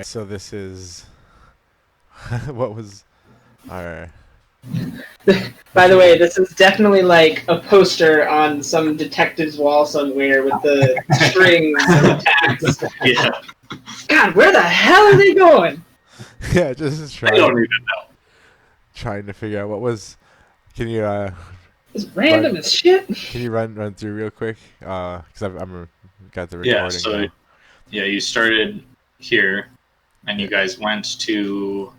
So this is what was our By the way, this is definitely like a poster on some detective's wall somewhere with the strings of attacks. Yeah, God, where the hell are they going? yeah, just I don't even trying to figure out what was. Can you It's random as shit. can you run through real quick? Because I'm got the know. recording Yeah, so now. you started here, and you guys went to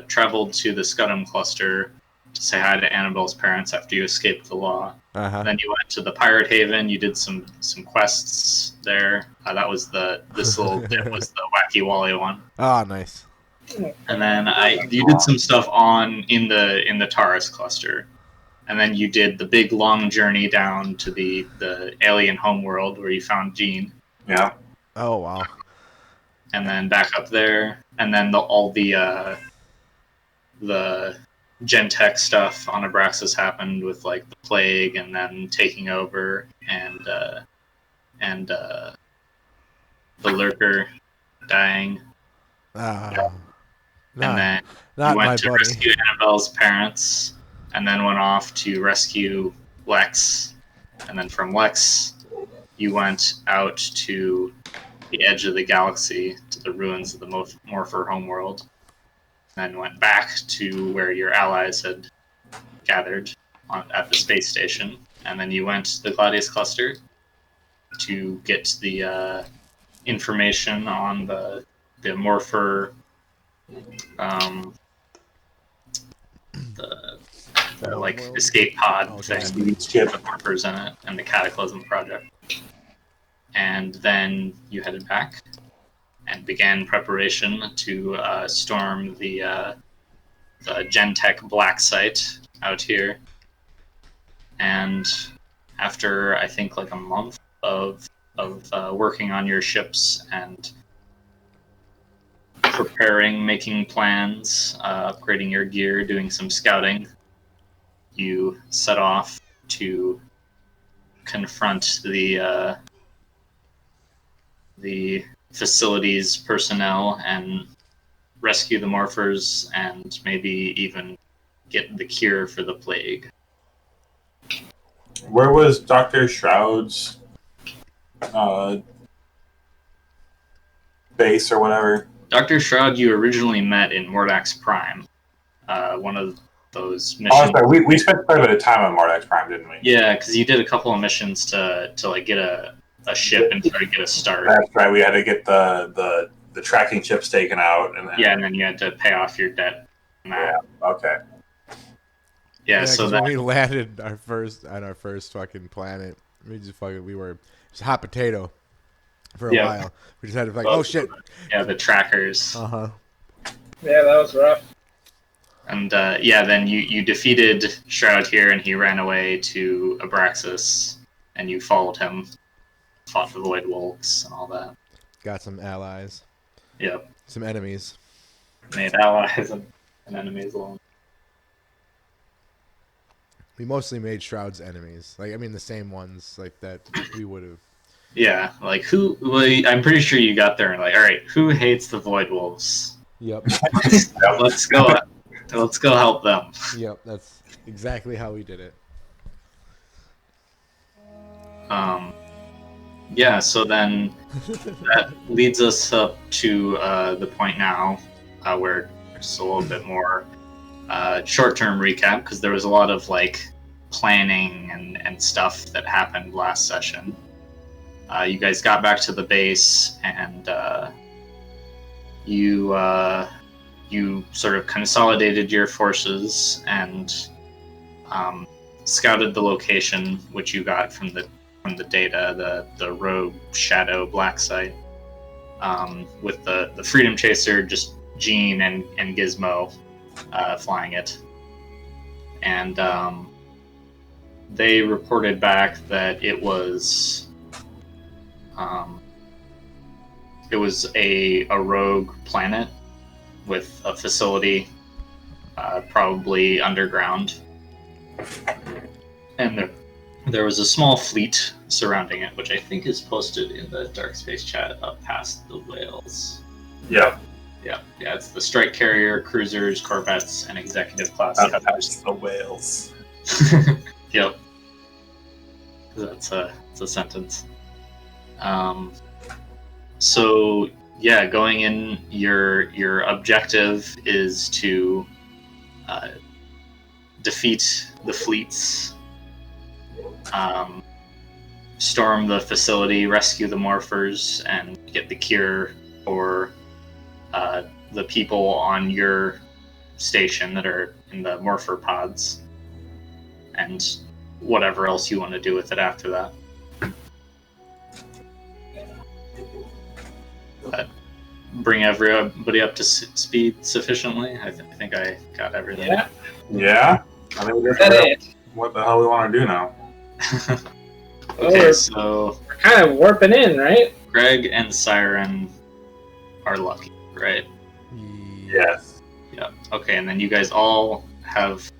traveled to the Scudam cluster to say hi to Annabelle's parents after you escaped the law. Then you went to the Pirate Haven. You did some quests there. That was this little bit was the Wacky Wally one. Ah, nice. And then you did some stuff in the Taurus cluster. And then you did the big long journey down to the alien homeworld where you found Jean. Yeah. Oh wow. And then back up there, and then all the Gentech stuff on Abraxas happened with like the plague, and then taking over, and the lurker dying, Ah, and then not you my went to buddy. rescue Annabelle's parents, and then went off to rescue Lex, and then from Lex, you went out to the edge of the galaxy to the ruins of the Morpher homeworld, and then went back to where your allies had gathered at the space station, and then you went to the Gladius cluster to get the information on the Morpher, the like Homeworld? escape pod Okay. thing with the Morphers in it, and the Cataclysm project. And then you headed back and began preparation to storm the Gentech Black Site out here. And after I think like a month of working on your ships and preparing, making plans, upgrading your gear, doing some scouting, you set off to confront the facility's personnel and rescue the Morphers and maybe even get the cure for the plague. Where was Dr. Shroud's base or whatever? Dr. Shroud you originally met in Mordax Prime, one of those Oh, missions. sorry. We spent quite a bit of time on Mordax Prime, didn't we? Yeah, because you did a couple of missions to like get a ship and try to get a start. That's right. We had to get the tracking chips taken out, and then And then you had to pay off your debt. Okay. Yeah, so 'cause that when we landed on our first fucking planet, we were just hot potato for a while. We just had to oh shit. Yeah, the trackers. Uh-huh. Yeah, that was rough. And then you defeated Shroud here, and he ran away to Abraxas, and you followed him, fought the Void Wolves and all that. Got some allies. Yep. Some enemies. Made allies and enemies alone. We mostly made Shroud's enemies. Like, I mean, the same ones like that we would have. Yeah, like who? Well, I'm pretty sure you got there and like, all right, who hates the Void Wolves? Yep. Let's go. Let's go help them. Yep. That's exactly how we did it. Yeah. So then that leads us up to the point now where it's a little bit more short-term recap because there was a lot of like planning and stuff that happened last session. You guys got back to the base and you sort of consolidated your forces and scouted the location which you got from the data, the rogue shadow black site, with the Freedom Chaser, just Jean and Gizmo flying it, and they reported back that it was a rogue planet with a facility probably underground, and there was a small fleet surrounding it, which I think is posted in the Dark Space chat up past the whales. Yeah. Yeah, it's the strike carrier, cruisers, corvettes, and executive class That's cutters. the whales. Yep. It's a sentence. So yeah, going in, your objective is to defeat the fleets, storm the facility, rescue the morphers, and get the cure for the people on your station that are in the morpher pods, and whatever else you want to do with it after that. But bring everybody up to speed sufficiently. I think I got everything. Yeah. Yeah? I think we're That just it. what the hell we want to do now. Okay, We're so kind of warping in, right? Greg and Siren are lucky, right? Yes. Yeah. Okay, and then you guys all have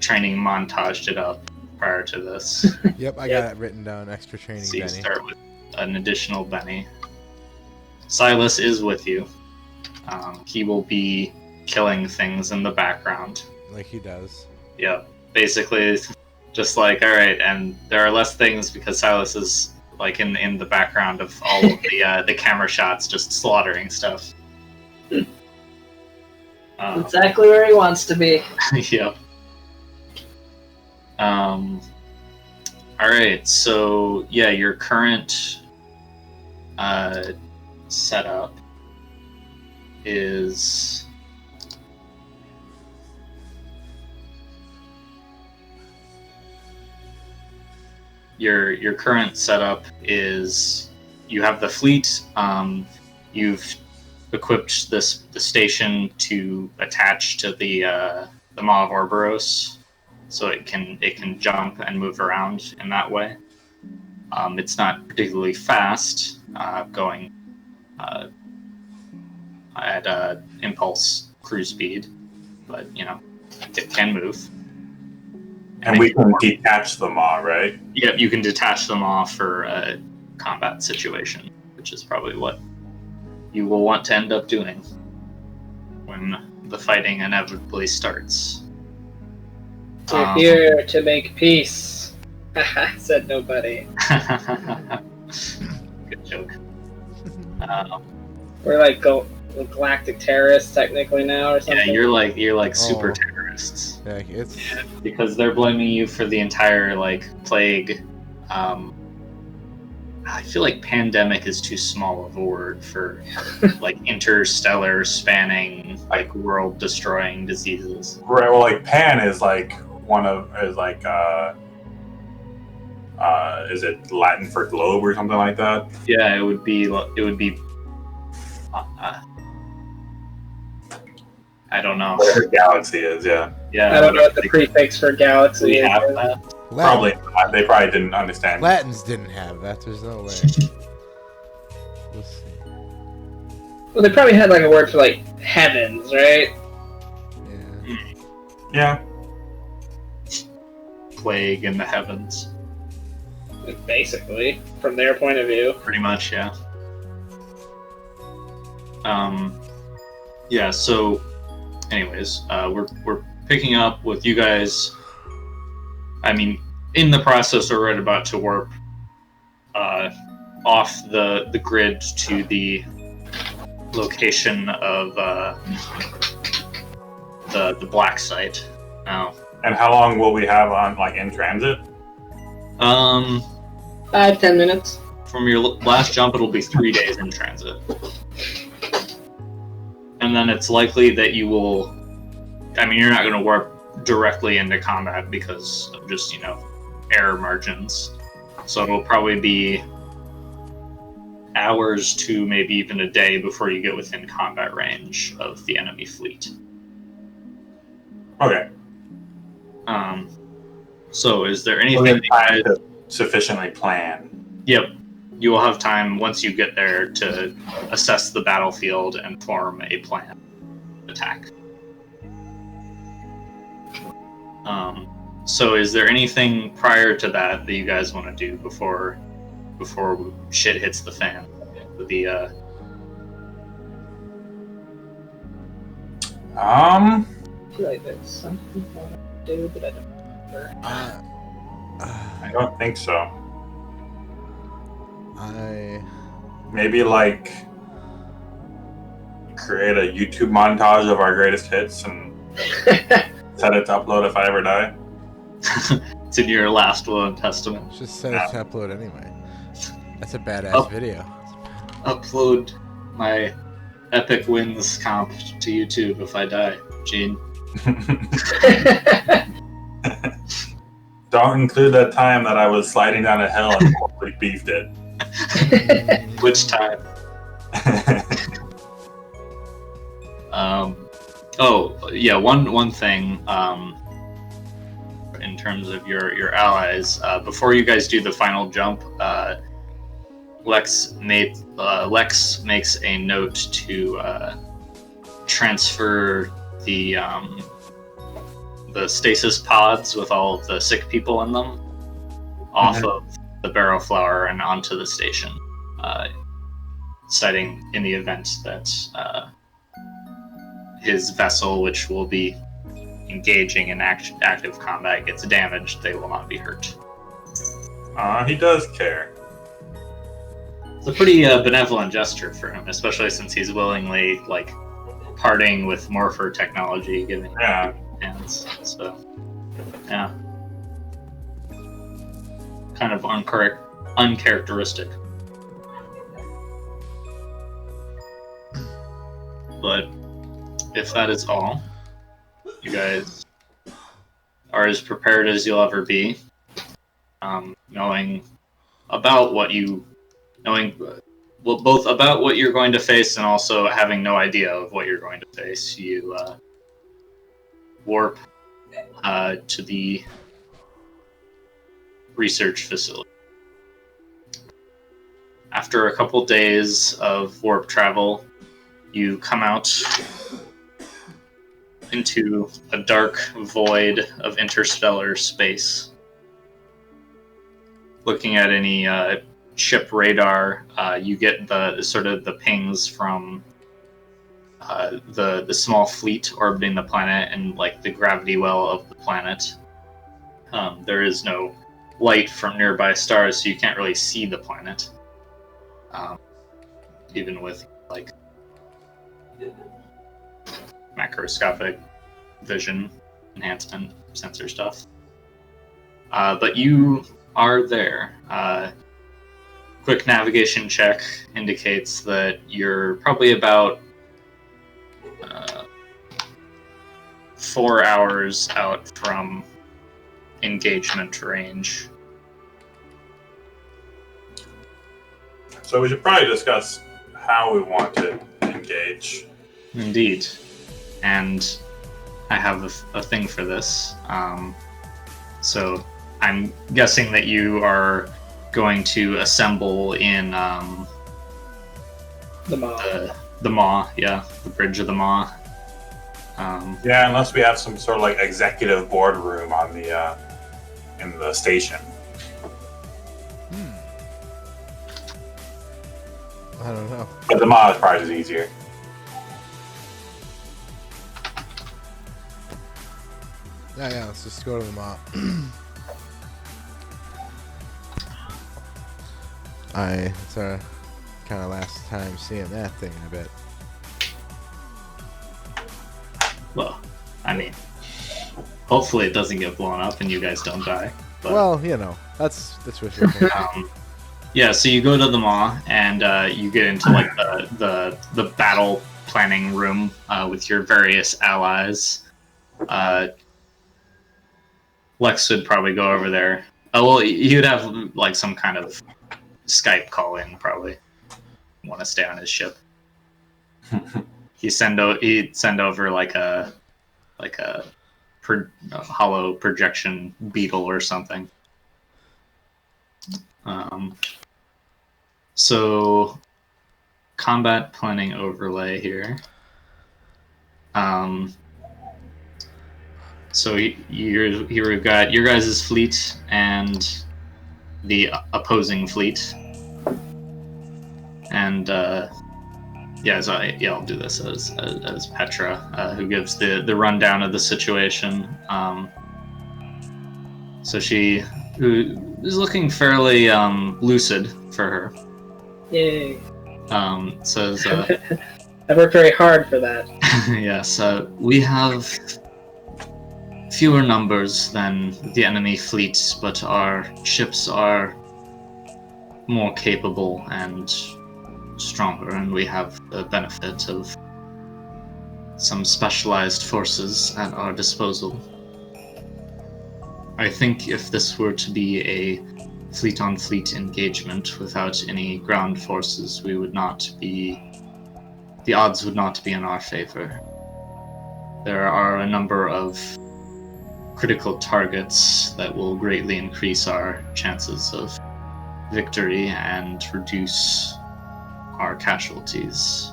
training montaged it up prior to this. Yep, I got it written down. Extra training, So you Benny. start with an additional Benny. Silas is with you. He will be killing things in the background. Like he does. Yep. Basically, just like, all right, and there are less things because Silas is like in the background of all of the camera shots, just slaughtering stuff. Exactly where he wants to be. Yep. All right, so yeah, your current setup is your current setup is you have the fleet. You've equipped the station to attach to the Maw of Orboros, so it can jump and move around in that way. It's not particularly fast, going at impulse cruise speed, but it can move. And we can detach the Maw, right? Yep, you can detach them off for a combat situation, which is probably what you will want to end up doing when the fighting inevitably starts. We're here to make peace. Said nobody. Good joke. We're like galactic terrorists technically now, or something. Yeah, you're like super terrorists. Yeah, it's Because they're blaming you for the entire plague. I feel like pandemic is too small of a word for interstellar spanning world destroying diseases. Right. Well, Pan is is it Latin for globe or something like that? Yeah, it would be. I don't know. Whatever galaxy is, yeah. Yeah, I don't know what the prefix for galaxy we is. have that. Probably not. They probably didn't understand. Latins didn't have that. There's no way. We'll see. Well, they probably had a word for heavens, right? Yeah. Yeah. Plague in the heavens. Basically, from their point of view. Pretty much, yeah. Yeah. So, anyways, we're picking up with you guys. I mean, in the process, we're right about to warp off the grid to the location of the black site now. And how long will we have on in transit? 5-10 minutes. From your last jump, it'll be 3 days in transit. And then it's likely that you will... I mean, you're not going to warp directly into combat because of just, error margins. So it'll probably be hours to maybe even a day before you get within combat range of the enemy fleet. Okay. So is there anything that you guys... to sufficiently plan? Yep. You will have time once you get there to assess the battlefield and form a plan attack. So is there anything prior to that you guys want to do before I feel like there's something I want to do, but I don't remember. I don't think so. Maybe like create a YouTube montage of our greatest hits and set it to upload if I ever die. It's in your last will and testament. Just set it to upload anyway. That's a badass video. Upload my epic wins comp to YouTube if I die, Gene. Don't include that time that I was sliding down a hill and totally beefed it. Which time? One thing. In terms of your allies, before you guys do the final jump, Lex makes a note to transfer the stasis pods with all of the sick people in them off of the barrow flower and onto the station, citing in the event that his vessel, which will be engaging in active combat, gets damaged, they will not be hurt. He does care. It's a pretty benevolent gesture for him, especially since he's willingly parting with Morpher technology, giving hands. So, yeah, kind of uncharacteristic. But if that is all, you guys are as prepared as you'll ever be, knowing both about what you're going to face and also having no idea of what you're going to face. You warp to the research facility. After a couple days of warp travel, you come out into a dark void of interstellar space. Looking at any ship radar, you get the pings from the small fleet orbiting the planet and the gravity well of the planet. There is no light from nearby stars, so you can't really see the planet, even with macroscopic vision enhancement sensor stuff. But you are there. Quick navigation check indicates that you're probably about 4 hours out from engagement range. So we should probably discuss how we want to engage. Indeed. And I have a thing for this. So I'm guessing that you are going to assemble in the Maw. The Maw, yeah, the bridge of the Maw. Yeah, unless we have some sort of executive boardroom on the in the station. I don't know. But the Maw is probably just easier. Yeah, let's just go to the Maw. It's our kind of last time seeing that thing, I bet. Well, I mean, hopefully it doesn't get blown up and you guys don't die. But, well, that's wishful thinking. Yeah, so you go to the Maw and you get into the battle planning room with your various allies. Lex would probably go over there. He would have some kind of Skype call in, probably. Want to stay on his ship. He'd send over a hollow projection beetle or something. So combat planning overlay here. So here we've got your guys' fleet and the opposing fleet, and I'll do this as Petra, who gives the rundown of the situation. So she who is looking fairly lucid for her. Yay. Says, I worked very hard for that. yes, we have fewer numbers than the enemy fleet, but our ships are more capable and stronger, and we have the benefit of some specialized forces at our disposal. I think if this were to be a fleet-on-fleet engagement without any ground forces, the odds would not be in our favor. There are a number of critical targets that will greatly increase our chances of victory and reduce our casualties.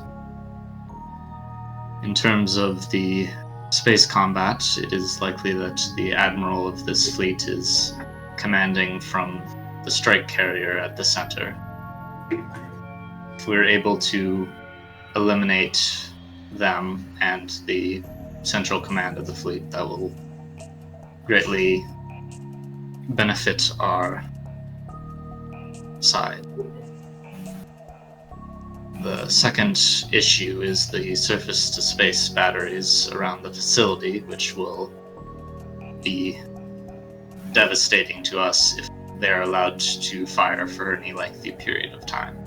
In terms of the space combat, it is likely that the admiral of this fleet is commanding from the strike carrier at the center. If we're able to eliminate them and the central command of the fleet, that will greatly benefit our side. The second issue is the surface-to-space batteries around the facility, which will be devastating to us if they're allowed to fire for any lengthy period of time.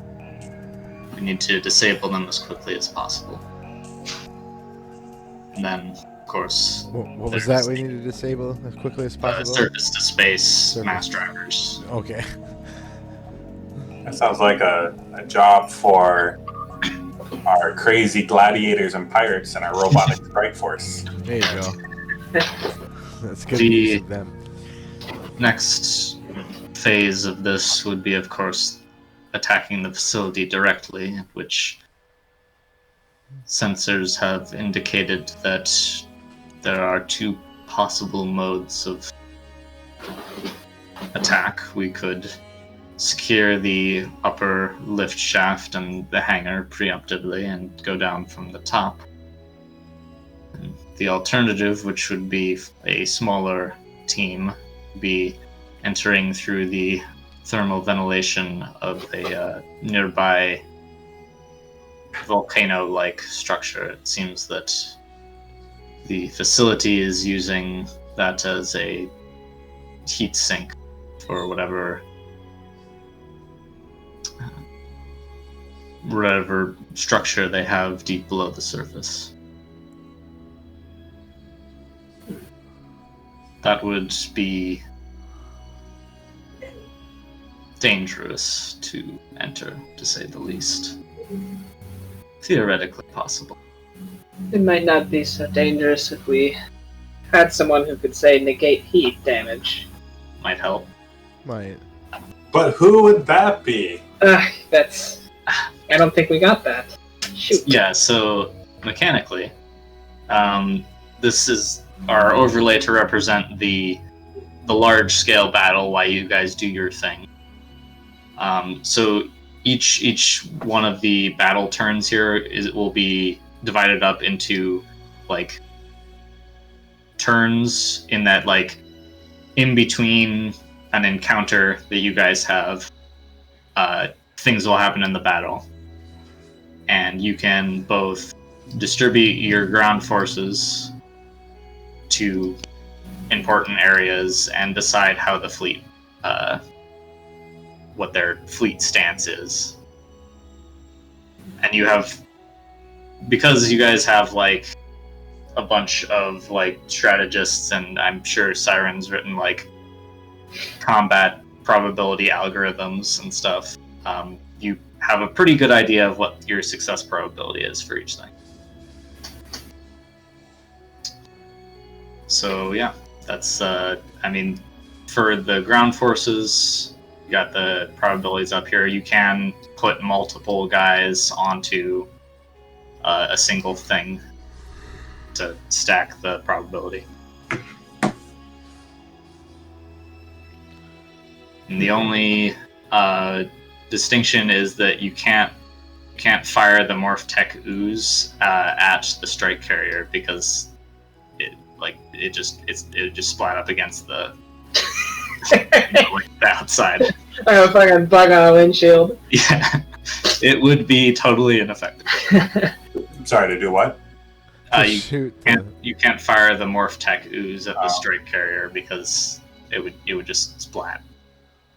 We need to disable them as quickly as possible. And then, of course... What was that we need to disable as quickly as possible? Surface-to-space mass drivers. Okay. That sounds like a job for our crazy gladiators and pirates and our robotic strike force. There you go. That's good use of them. Next phase of this would be, of course, attacking the facility directly, which sensors have indicated that there are two possible modes of attack. We could secure the upper lift shaft and the hangar preemptively and go down from the top. And the alternative, which would be a smaller team, be entering through the thermal ventilation of a nearby volcano-like structure. It seems that the facility is using that as a heat sink for whatever structure they have deep below the surface. That would be dangerous to enter, to say the least. Theoretically possible. It might not be so dangerous if we had someone who could, say, negate heat damage. Might help. Might. But who would that be? That's... I don't think we got that. Shoot. Yeah, so mechanically, this is our overlay to represent the large-scale battle while you guys do your thing. So each one of the battle turns here will be divided up into like turns in that like in between an encounter that you guys have, things will happen in the battle, and you can both distribute your ground forces to important areas and decide how the fleet, what their fleet stance is. And you have, because you guys have like a bunch of like strategists, and I'm sure Siren's written like combat probability algorithms and stuff, you have a pretty good idea of what your success probability is for each thing. So yeah, that's I mean, for the ground forces, you got the probabilities up here. You can put multiple guys onto a single thing to stack the probability. And the only distinction is that you can't can't fire the Morph Tech Ooze at the strike carrier because it would just splat up against the the outside. Like a fucking bug on a windshield. Yeah, it would be totally ineffective. Sorry, to do what? You can't fire the Morph Tech Ooze at the strike carrier because it would just splat.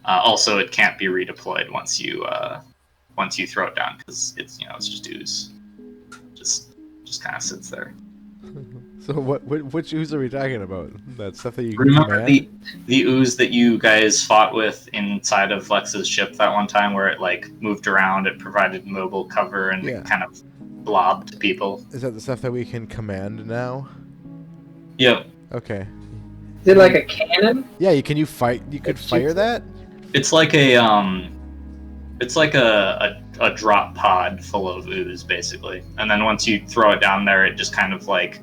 Also, it can't be redeployed once you throw it down because it's just ooze. Just kind of sits there. So which ooze are we talking about? That stuff that you remember command? the ooze that you guys fought with inside of Lex's ship that one time, where it like moved around, it provided mobile cover, and it kind of blobbed people. Is that the stuff that we can command now? Yep. Okay. Is it like a cannon? Yeah, you could fire that? It's like a drop pod full of ooze, basically. And then once you throw it down there, it just kind of like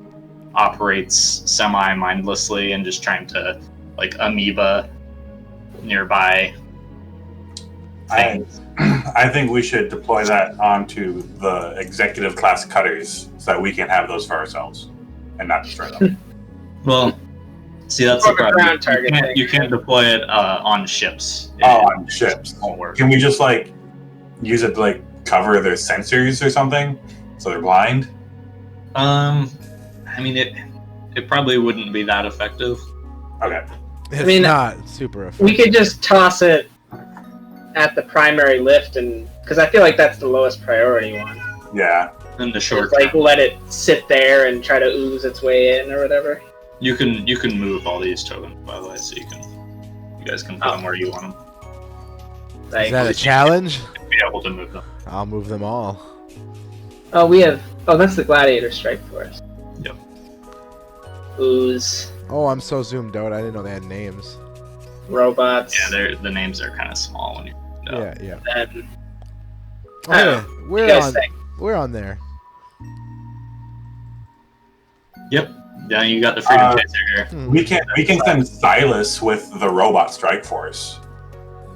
operates semi-mindlessly and just trying to like amoeba nearby things. I think we should deploy that onto the executive class cutters so that we can have those for ourselves and not destroy them. Well, see, that's the problem. You can't deploy it on ships. On ships. It won't work. Can we just like use it to like cover their sensors or something so they're blind? I mean, it probably wouldn't be that effective. Okay. It's not super effective. We could just toss it at the primary lift, and because I feel like that's the lowest priority one. Yeah. In the short like term. let it sit there and try to ooze its way in or whatever. You can move all these tokens, by the way, so you guys can put them where you want them. Like, is that a challenge? Be able to move them. I'll move them all. that's the Gladiator Strike Force. Yep. Ooze. Oh, I'm so zoomed out. I didn't know they had names. Robots. Yeah, the names are kind of small when you. Yeah. And, Okay, we're on there. Yep. Yeah, you got the Freedom Chaser here. We can send Silas with the robot strike force.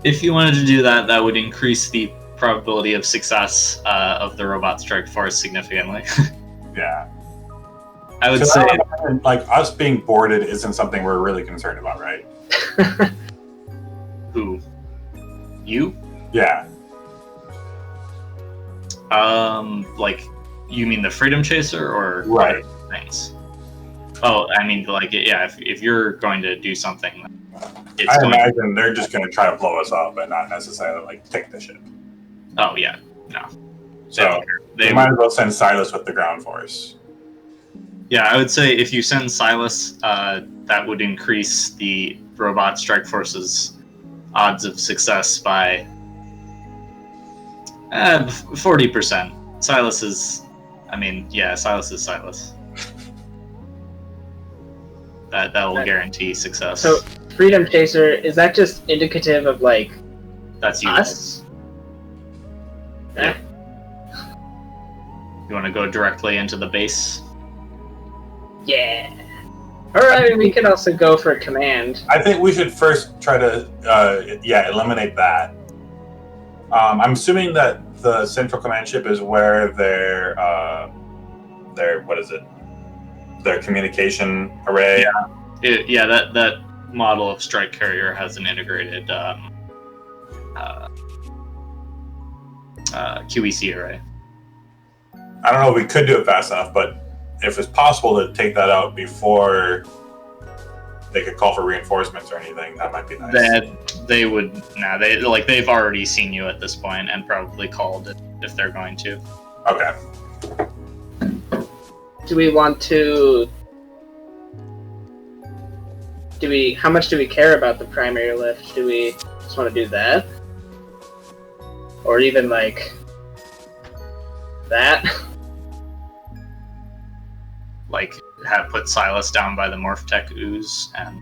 If you wanted to do that, that would increase the probability of success of the robot strike force significantly. Yeah. I would say, like, us being boarded isn't something we're really concerned about, right? who? You? Yeah. Like, you mean the Freedom Chaser or Right. things? Oh, I mean, like, yeah. If you're going to do something, I imagine they're just going to try to blow us up and not necessarily like take the ship. Oh yeah, no. So they might as well send Silas with the ground force. Yeah, I would say if you send Silas, that would increase the robot strike force's odds of success by 40%. Silas is Silas. That will guarantee success. So, Freedom Chaser, is that just indicative of like that's you. us? Yeah. You want to go directly into the base? Yeah. Alright, we can also go for command. I think we should first try to, eliminate that. I'm assuming that the central command ship is where their communication array. Yeah. That model of strike carrier has an integrated QEC array. I don't know if we could do it fast enough, but if it's possible to take that out before they could call for reinforcements or anything, that might be nice. They would. They've already seen you at this point and probably called if they're going to. Okay. Do we want to? How much do we care about the primary lift? Do we just want to do that, or even like that? Like, have put Silas down by the Morph Tech Ooze and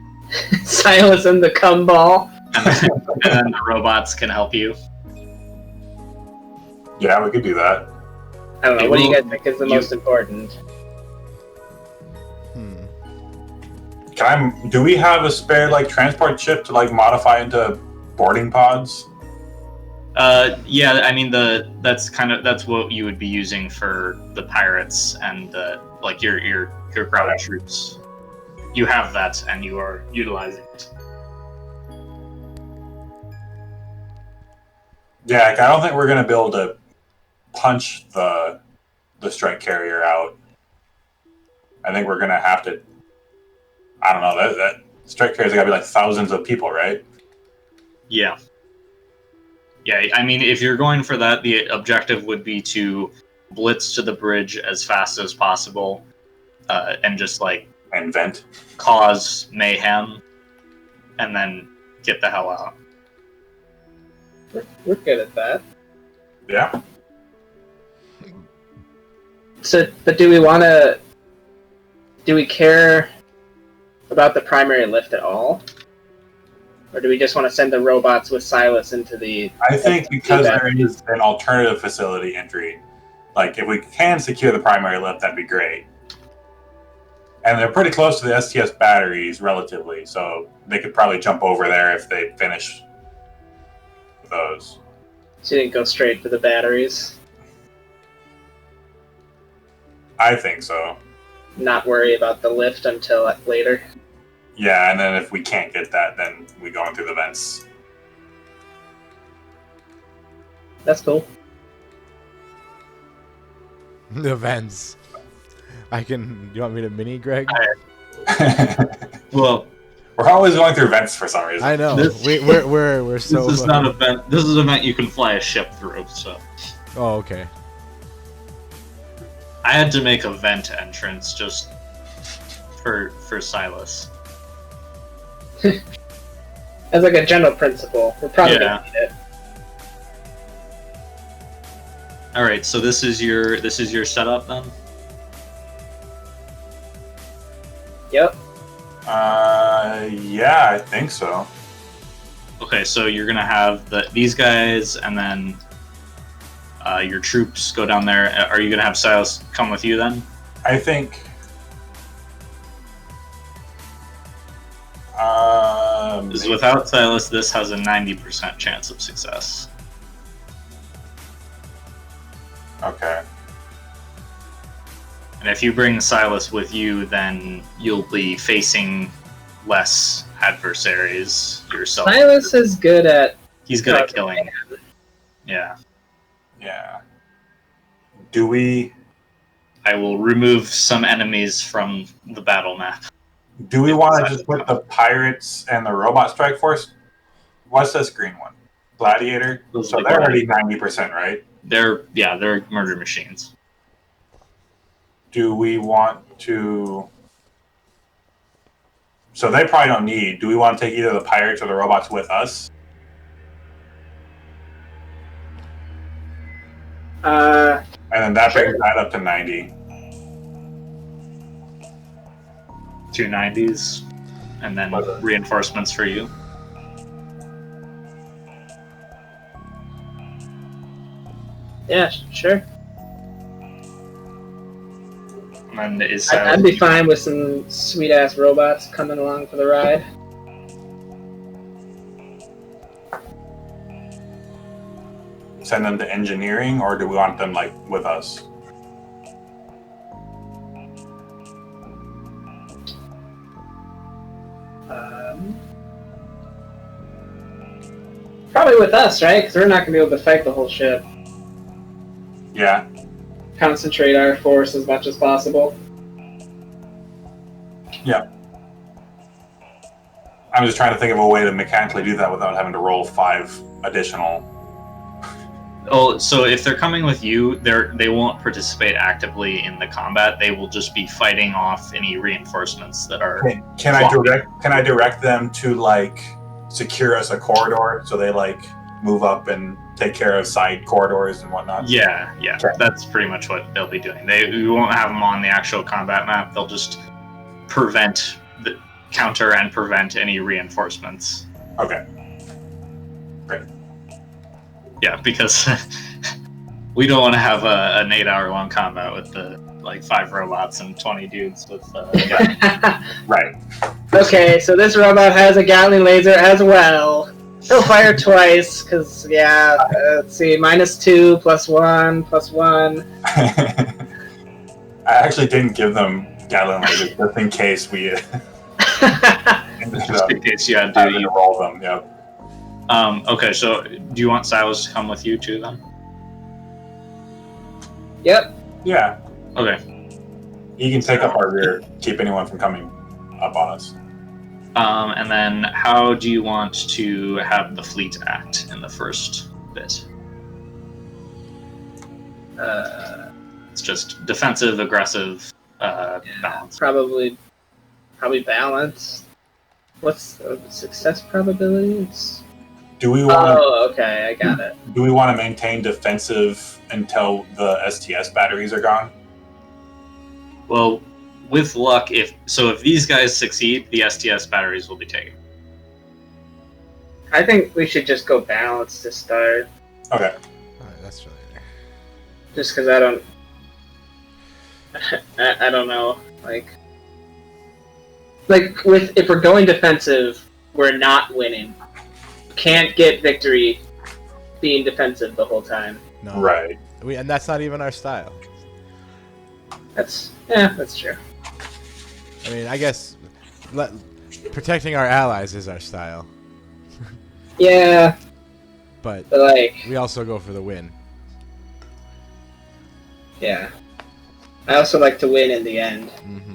Silas and the cum ball. and then the robots can help you. Yeah, we could do that. I don't know. What do you guys think is the most important? Do we have a spare like transport ship to like modify into boarding pods? Yeah, I mean that's what you would be using for the pirates and like your ground troops. You have that, and you are utilizing it. Yeah, like, I don't think we're gonna be able to punch the strike carrier out. I think we're gonna have to. I don't know. That strike carrier's gotta be like thousands of people, right? Yeah. Yeah, I mean, if you're going for that, the objective would be to blitz to the bridge as fast as possible, and just like And vent. cause mayhem, and then get the hell out. We're good at that. Yeah. So, but do we care about the primary lift at all? Or do we just want to send the robots with Silas into the... I think because there is an alternative facility entry, like if we can secure the primary lift, that'd be great. And they're pretty close to the STS batteries relatively, so they could probably jump over there if they finish those. So you didn't go straight for the batteries? I think so. Not worry about the lift until later? Yeah, and then if we can't get that, then we go in through the vents. That's cool. The vents. You want me to mini, Greg? Well, We're always going through vents for some reason. I know. This- We're so. this is not a vent. This is a vent you can fly a ship through. So Oh, okay. I had to make a vent entrance just for Silas. As like a general principle, we're probably Yeah. gonna need it. All right, so this is your setup then. Yep. Yeah, I think so. Okay, so you're gonna have these guys, and then your troops go down there. Are you gonna have Silas come with you then? I think. Because without Silas, this has a 90% chance of success. Okay. And if you bring Silas with you, then you'll be facing less adversaries yourself. Silas is good at... He's good at killing. Yeah. Yeah. Do we I will remove some enemies from the battle map. want to just put the pirates and the robot strike force? What's this green one? Gladiator. Those So are the they're already 90%, right? They're murder machines. Do we want to? So they probably don't need. Do we want to take either the pirates or the robots with us? And then that brings that up to 90. 290s, and then reinforcements for you. Yeah, sure. And then is I'd be fine with some sweet-ass robots coming along for the ride. Send them to engineering, or do we want them like with us? Probably with us, right? Because we're not going to be able to fight the whole ship. Yeah. Concentrate our force as much as possible. Yeah. I'm just trying to think of a way to mechanically do that without having to roll 5 additional. Oh, so if they're coming with you, they won't participate actively in the combat. They will just be fighting off any reinforcements that are. Can I direct them to like secure us a corridor so they like move up and take care of side corridors and whatnot? Yeah, Sure. That's pretty much what they'll be doing. We won't have them on the actual combat map. They'll just counter and prevent any reinforcements. Okay. Great. Yeah, because we don't want to have an 8-hour long combat with 5 robots and 20 dudes with. Right. Okay, so this robot has a Gatling laser as well. He'll fire twice, because, yeah, let's see, -2, +1, +1. I actually didn't give them Gatling lasers just in case we ended Just up in case you had having to to. roll them. Yep. Okay, so do you want Silas to come with you too then? Yep. Yeah, Okay. he can take up our rear, keep anyone from coming up on us. And then how do you want to have the fleet act in the first bit? It's just defensive, aggressive, balance. Probably balance. What's the success probability? Do we want Oh, okay, I got it. to maintain defensive until the STS batteries are gone? Well, with luck, if these guys succeed, the STS batteries will be taken. I think we should just go balance to start, Okay. Alright, that's really there. just because I don't. I don't know, like if we're going defensive, we're not winning. Can't get victory being defensive the whole time. No. Right. And that's not even our style. That's true. I mean, I guess protecting our allies is our style, Yeah, but but like, we also go for the win. yeah. I also like to win in the end. Mm-hmm.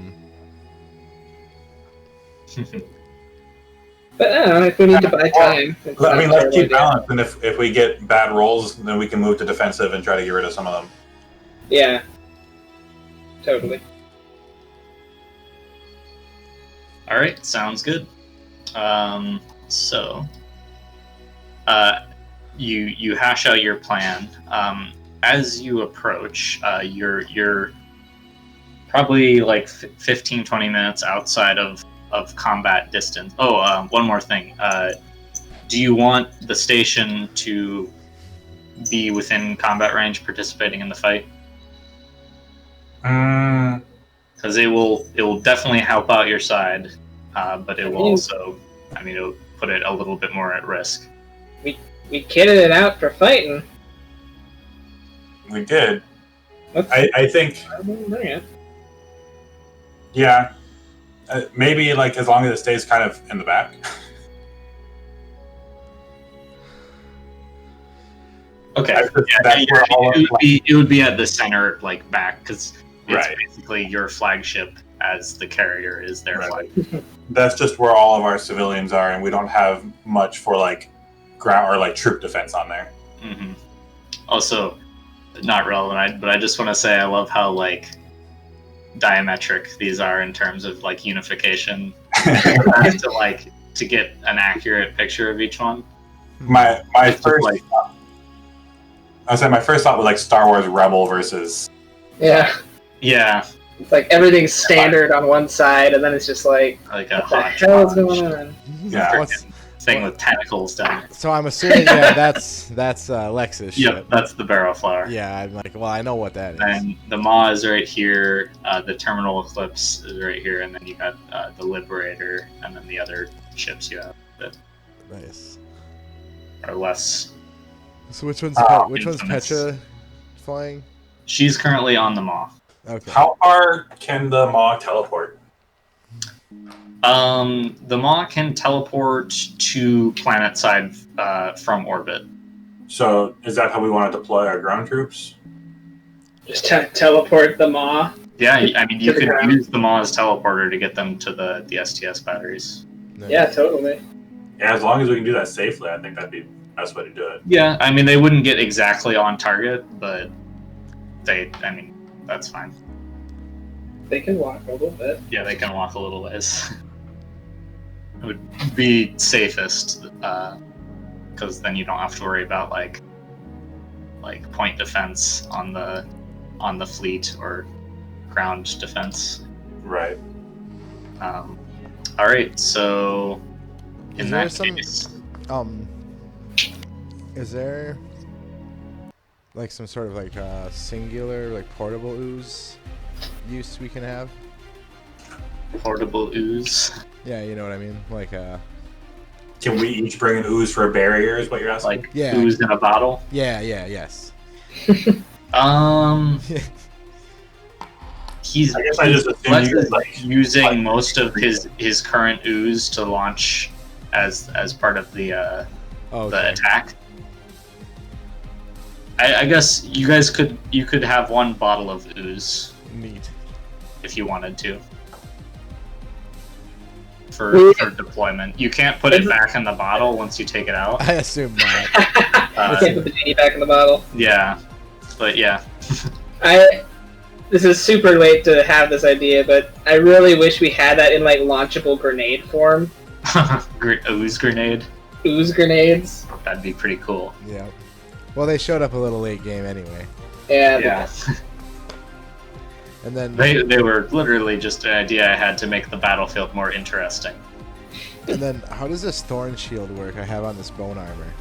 But I don't know, if we need to buy time. it's I not mean, a let's terrible keep idea. balance, and if we get bad rolls, then we can move to defensive and try to get rid of some of them. Yeah. Totally. All right, sounds good. So, you hash out your plan. As you approach, you're probably like 15, 20 minutes outside of combat distance. Oh, one more thing. Do you want the station to be within combat range, participating in the fight? Because it will definitely help out your side, but it will also, it'll put it a little bit more at risk. We kitted it out for fighting. We did. Let's I think, bring it. yeah, maybe like as long as it stays kind of in the back. Okay, That's where all of it would be at the center, like back, because it's Right. basically your flagship as the carrier is their Right. flag. That's just where all of our civilians are, and we don't have much for like ground or like troop defense on there. Hmm. Also, not relevant, but I just want to say I love how like diametric these are in terms of like unification to get an accurate picture of each one. My It's just first, like- I would say my first thought was like Star Wars Rebel versus. Yeah. Yeah, It's like everything's standard on one side, and then it's just like, like a what the hot hell is going on? Yeah. What's- thing with tentacles down it. so I'm assuming, yeah, that's Lexus shit. Yep, that's the barrel flower. Yeah, I'm like, well, I know what that is. And the Maw is right here, the Terminal Eclipse is right here, and then you got the Liberator, and then the other ships you have that Nice. are less. So which one's Infamous. Petra flying? She's currently on the Maw. Okay. How far can the Maw teleport? The Maw can teleport to planet side from orbit. So is that how we want to deploy our ground troops? Just teleport the Maw. Yeah, I mean, you To the could ground. use the Maw as teleporter to get them to the STS batteries. Nice. Yeah, totally. Yeah, as long as we can do that safely, I think that'd be the best way to do it. Yeah, I mean, they wouldn't get exactly on target, but that's fine. They can walk a little bit. Yeah, they can walk a little ways. It would be safest, because then you don't have to worry about like point defense on the fleet or ground defense. Right. All right, so in Is there that some- case, Is there like some sort of like singular like portable ooze use we can have? portable ooze. Yeah, you know what I mean. Like Can Can we each bring an ooze for a barrier? Is what you're asking? Like Yeah. ooze in a bottle. Yes. He's I guess I just assumed Lex you is like using most of his current ooze to launch as part of the Okay. attack. I guess you guys could have one bottle of ooze Neat. if you wanted to for deployment. You can't put it back in the bottle once you take it out. I assume not. We can't put the genie back in the bottle. Yeah, but yeah. This is super late to have this idea, but I really wish we had that in like launchable grenade form. Ooze grenade. Ooze grenades. That'd be pretty cool. Yeah. Well, they showed up a little late game anyway. Yeah. Yeah. And then They were literally just an idea I had to make the battlefield more interesting. how does this thorn shield work I have on this bone armor?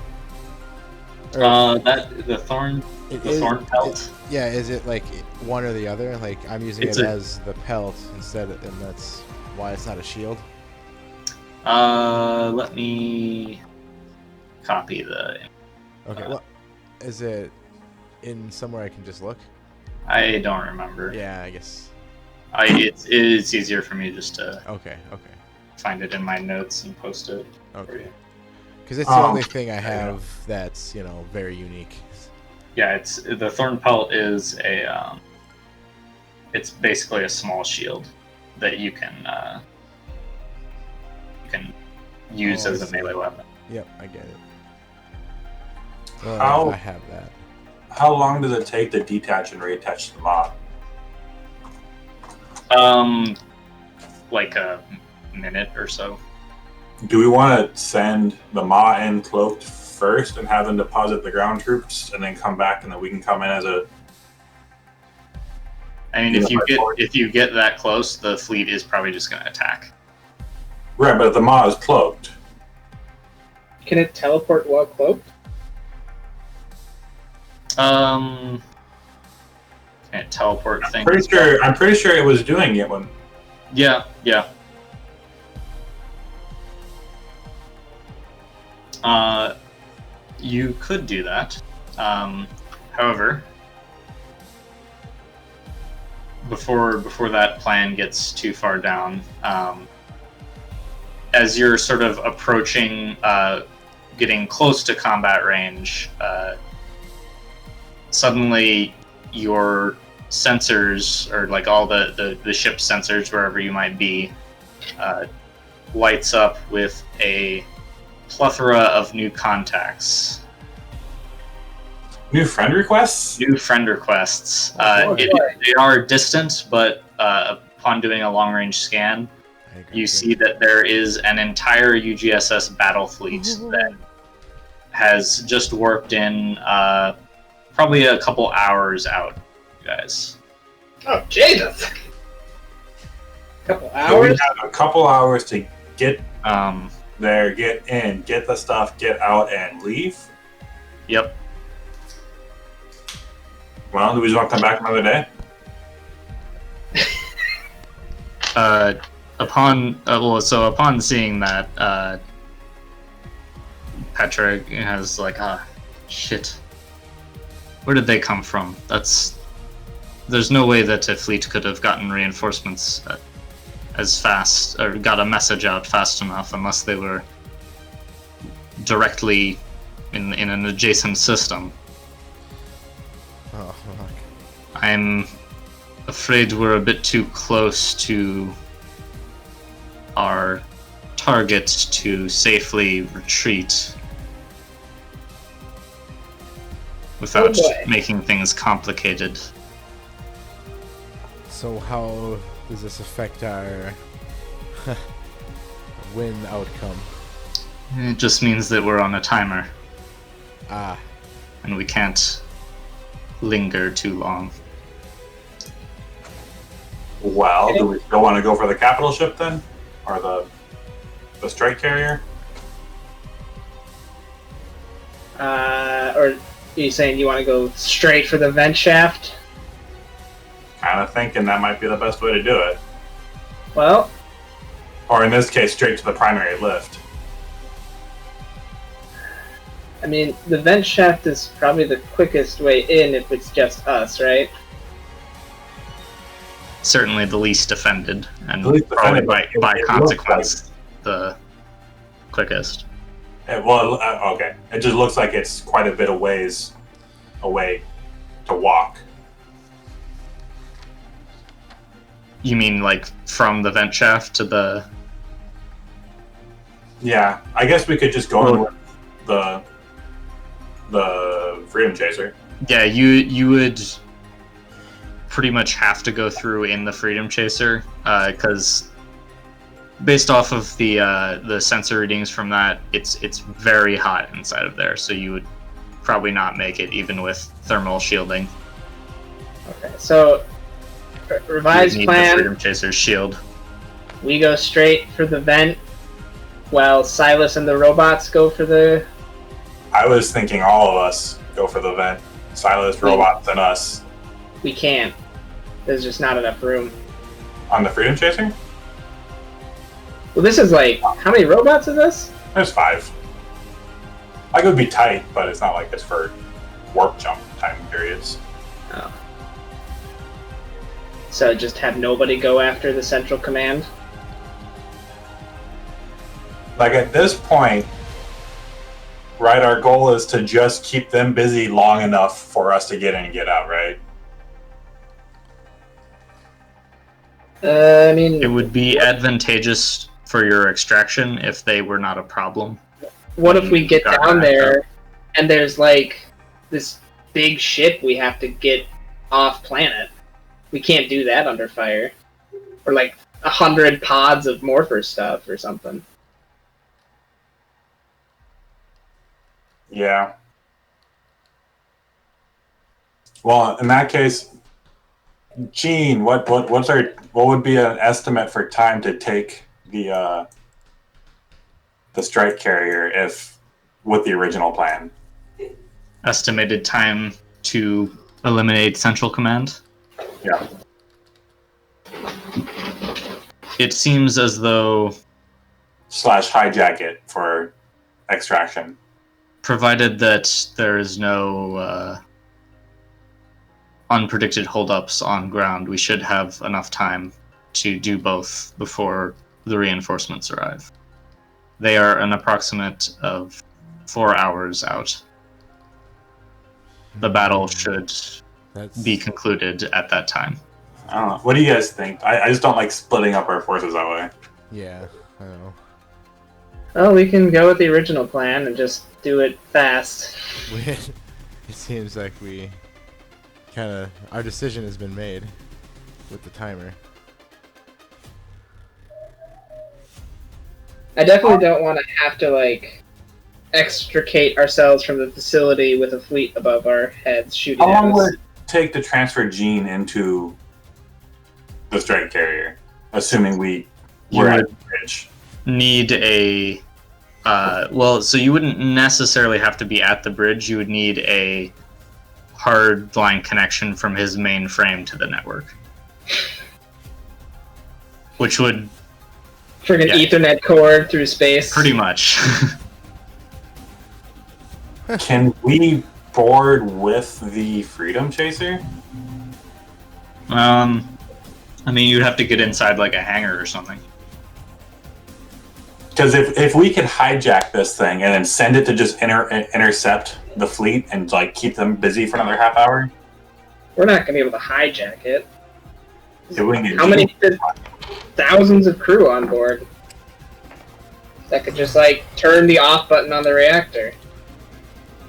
Or The thorn it the is- thorn pelt. Yeah, is it like one or the other? Like I'm using It's it a- as the pelt instead, and that's why it's not a shield. Let me copy the. Okay, well, is it in somewhere I can just look? I don't remember. Yeah, I guess. It's easier for me just to Okay. find it in my notes and post it for Okay. you. Because it's the only thing I have that's very unique. Yeah, it's the thorn pelt is a. It's basically a small shield that you can use Oh, I as a see. melee weapon. Yep, I get it. Well, How- I have that. how long does it take to detach and reattach the mod? Like a minute or so. Do we want to send the Ma in cloaked first and have them deposit the ground troops, and then come back, and then we can come in as a? I mean, Yeah, if you get that close, the fleet is probably just going to attack. Right, but if the Ma is cloaked, Can it teleport while cloaked? Can it teleport things? I'm pretty sure it was doing it when. Yeah. You could do that. However, before that plan gets too far down, as you're sort of approaching, getting close to combat range, suddenly your sensors, or like all the ship sensors wherever you might be, lights up with a plethora of new contacts. New friend requests? New friend requests. Oh, boy. They are distant, but upon doing a long-range scan, I got you see that there is an entire UGSS battle fleet that has just warped in probably a couple hours out, you guys. Oh, Jesus! Couple So we hours? have a couple hours to get Um, there, get in, get the stuff, get out, and leave. yep. Well, do we just want to come back another day? Upon seeing that, Petra has like, shit. Where did they come from? There's no way that a fleet could have gotten reinforcements as fast, or got a message out fast enough, unless they were directly in an adjacent system. Oh, fuck. I'm afraid we're a bit too close to our target to safely retreat without Oh boy. making things complicated. So how does this affect our win outcome? It just means that we're on a timer Ah, and we can't linger too long. Well, do we still want to go for the capital ship then? Or the strike carrier? Or are you saying you want to go straight for the vent shaft? Kind of thinking that might be the best way to do it. Well, Or in this case, straight to the primary lift. I mean, the vent shaft is probably the quickest way in if it's just us, right? Certainly the least defended, and The least probably defended, by it looks consequence, the quickest. Okay. It just looks like it's quite a bit of ways away to walk. You mean like from the vent shaft to the... Yeah, I guess we could just go with the Freedom Chaser. Yeah, you would pretty much have to go through in the Freedom Chaser, because based off of the sensor readings from that, it's very hot inside of there, so you would probably not make it even with thermal shielding. Okay, so revised You need the plan. Freedom Chaser's shield. We go straight for the vent, while Silas and the robots go for the. I was thinking all of us go for the vent. Silas, robots, and us. We can't. There's just not enough room. On the Freedom Chaser? Well, this is like, how many robots is this? There's 5. Like, it would be tight, but it's not like it's for warp jump time periods. Oh. So just have nobody go after the central command? Like, at this point, right, our goal is to just keep them busy long enough for us to get in and get out, right? I mean, It would be advantageous for your extraction if they were not a problem. what if we get Got down it. there and there's like this big ship we have to get off planet? We can't do that under fire. Or like 100 pods of Morpher stuff or something. Yeah. Well, in that case, Gene, what would be an estimate for time to take the strike carrier if with the original plan? Estimated time to eliminate Central Command. Yeah. It seems as though, / hijack it for extraction. provided that there is no unpredicted holdups on ground, we should have enough time to do both before the reinforcements arrive. They are an approximate of 4 hours out. The battle should be concluded at that time. I don't know. What do you guys think? I just don't like splitting up our forces that way. Yeah, I don't know. Well, we can go with the original plan and just do it fast. It seems like we kind of our decision has been made with the timer. I definitely don't want to have to, like, extricate ourselves from the facility with a fleet above our heads shooting How at long us. would it take to transfer Gene into the strike carrier, assuming we were at the bridge? Need a so you wouldn't necessarily have to be at the bridge. You would need a hard line connection from his mainframe to the network, which would Friggin' Yeah. Ethernet cord through space. pretty much Can we board with the Freedom Chaser? I mean, you'd have to get inside like a hangar or something. Because if we could hijack this thing and then send it to just intercept the fleet and like keep them busy for another half hour, We're not gonna be able to hijack it. if we can get How many thousands of crew on board that could just like turn the off button on the reactor?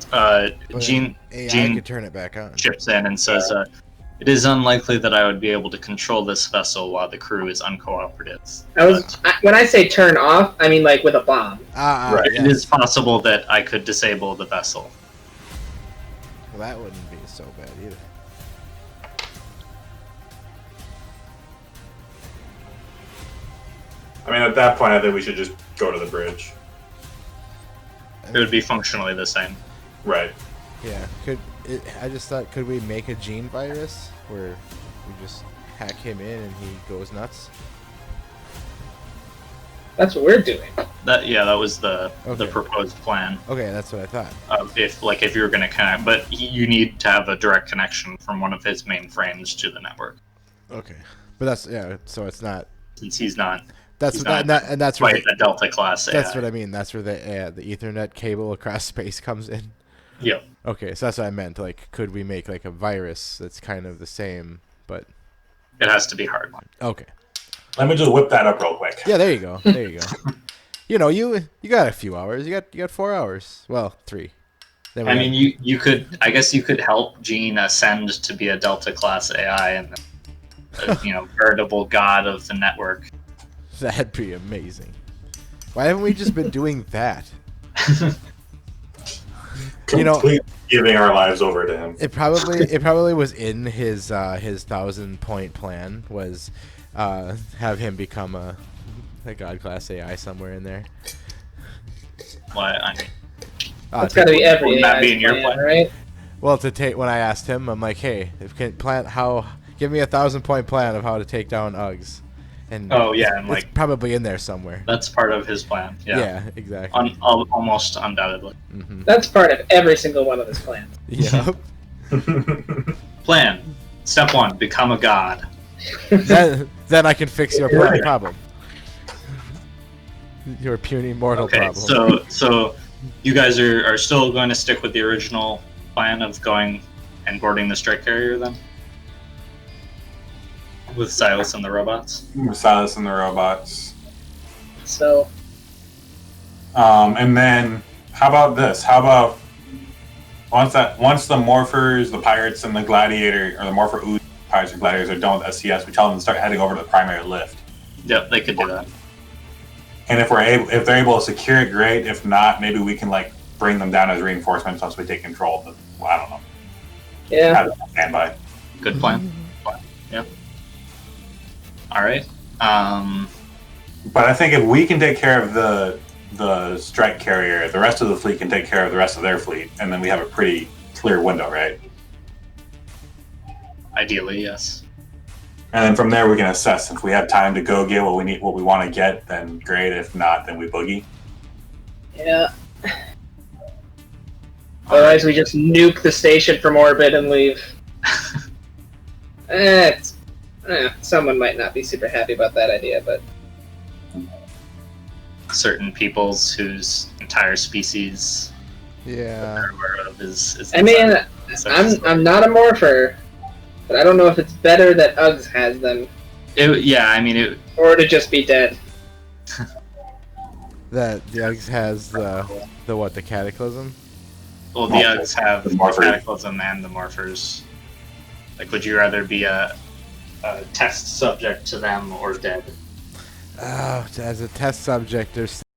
But Gene AI could turn it back on. chips in and says, "It is unlikely that I would be able to control this vessel while the crew is uncooperative. When I say turn off, I mean like with a bomb. Right. Yeah. It is possible that I could disable the vessel." Well, that wouldn't be so bad either. I mean, at that point, I think we should just go to the bridge. It would be functionally the same. Right. Yeah. I just thought, could we make a gene virus where we just hack him in and he goes nuts? That's what we're doing. That was the Okay. proposed plan. Okay, that's what I thought. If you were going to connect, but you need to have a direct connection from one of his main frames to the network, Okay, but that's so it's not. since he's not That's He's what, not and that's where quite a Delta class AI. that's what I mean. That's where the Ethernet cable across space comes in. Yep. Okay, so that's what I meant. Like, could we make like a virus that's kind of the same, but It has to be hard. okay. Let me just whip that up real quick. Yeah, there you go. There you go. You know, you got a few hours. You got 4 hours. Well, 3. Then we I got- mean, you could. I guess you could help Gene ascend to be a Delta class AI and veritable god of the network. that'd be amazing. Why haven't we just been doing that? You know- Completely giving our lives over to him. It probably was in his 1,000-point plan was have him become a god class AI somewhere in there. What I mean, That's got to be every wouldn't that be AI's in your plan, plan? right? Well, to take when I asked him, I'm like, hey, give me a 1,000-point plan of how to take down Uggs, and oh yeah, and it's like probably in there somewhere. that's part of his plan. Yeah, Exactly. almost undoubtedly. Hmm. That's part of every single one of his plans. Yep. Plan. Step 1: become a god. then I can fix your problem. Your puny mortal Okay, problem. so you guys are still going to stick with the original plan of going and boarding the strike carrier then? With Silas and the robots? Silas and the robots. So And then, how about this? How about once the Morphers, the Pirates, and the Gladiator, or the Morpher Ooze, Pirates and Gladiators are done with SCS, we tell them to start heading over to the primary lift. Yep, they could do that. And if they're able to secure it, great. If not, maybe we can like bring them down as reinforcements once we take control. But well, I don't know. yeah, Have it stand by. Good plan. Yep. Alright. But I think if we can take care of the strike carrier, the rest of the fleet can take care of the rest of their fleet, and then we have a pretty clear window, right? Ideally, yes. And then from there we can assess if we have time to go get what we want to get, then great. If not, then we boogie. yeah. Otherwise, we just nuke the station from orbit and leave. Someone might not be super happy about that idea, but Certain peoples whose entire species Yeah. are aware of is I mean, inside. I'm not a morpher, but I don't know if it's better that Uggs has them or to just be dead. That the Uggs has the Cataclysm? Well, the Uggs have The the Morpher. Cataclysm and the Morphers. Like, would you rather be a test subject to them or dead? As a test subject, there's